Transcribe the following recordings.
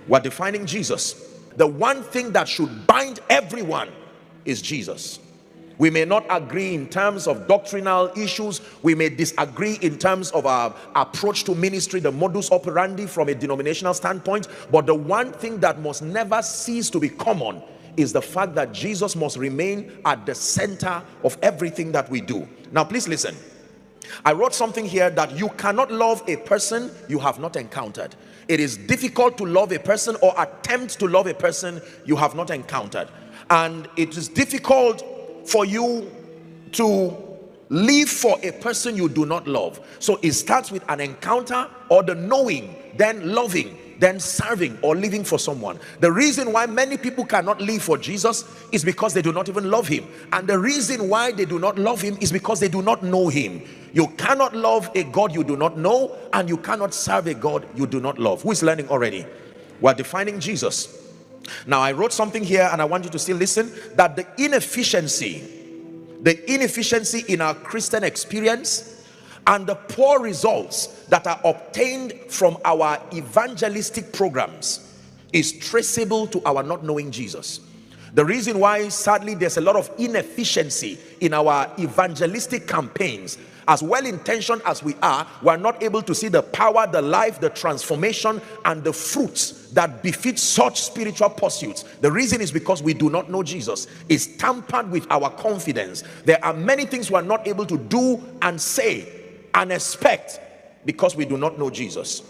We're defining Jesus. The one thing that should bind everyone is Jesus. We may not agree in terms of doctrinal issues. We may disagree in terms of our approach to ministry, the modus operandi from a denominational standpoint. But the one thing that must never cease to be common is the fact that Jesus must remain at the center of everything that we do. Now, please listen. I wrote something here that you cannot love a person you have not encountered. It is difficult to love a person or attempt to love a person you have not encountered. And it is difficult for you to live for a person you do not love. So it starts with an encounter, or the knowing, then loving, then serving or living for someone. The reason why many people cannot live for Jesus is because they do not even love him. And the reason why they do not love him is because they do not know him. You cannot love a God you do not know, and you cannot serve a God you do not love. Who is learning already? We're defining Jesus. Now, I wrote something here and I want you to still listen, that the inefficiency in our Christian experience and the poor results that are obtained from our evangelistic programs is traceable to our not knowing Jesus. The reason why, sadly, there's a lot of inefficiency in our evangelistic campaigns, as well-intentioned as we are, we're not able to see the power, the life, the transformation, and the fruits that befit such spiritual pursuits. The reason is because we do not know Jesus. It's tampered with our confidence. There are many things we are not able to do and say and expect because we do not know Jesus.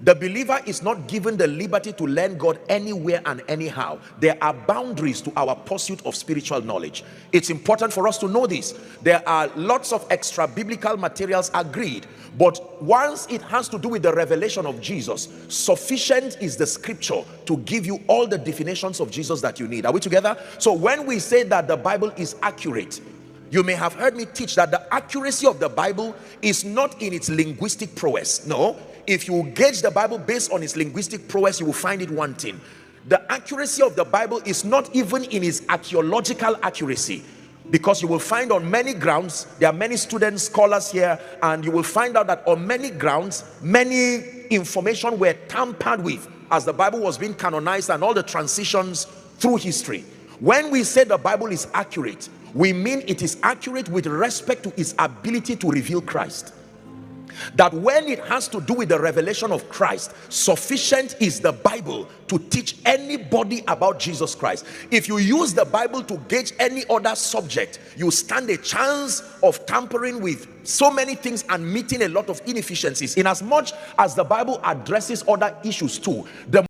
The believer is not given the liberty to learn God anywhere and anyhow. There are boundaries to our pursuit of spiritual knowledge. It's important for us to know this. There are lots of extra biblical materials, agreed, but once it has to do with the revelation of Jesus, sufficient is the scripture to give you all the definitions of Jesus that you need. Are we together? So when we say that the Bible is accurate, you may have heard me teach that the accuracy of the Bible is not in its linguistic prowess. No. If you gauge the Bible based on its linguistic prowess, you will find it wanting. The accuracy of the Bible is not even in its archaeological accuracy, because you will find on many grounds, there are many students, scholars here, and you will find out that on many grounds, many information were tampered with as the Bible was being canonized and all the transitions through history. When we say the Bible is accurate, we mean it is accurate with respect to its ability to reveal Christ. That when it has to do with the revelation of Christ, sufficient is the Bible to teach anybody about Jesus Christ. If you use the Bible to gauge any other subject, you stand a chance of tampering with so many things and meeting a lot of inefficiencies. In as much as the Bible addresses other issues too, the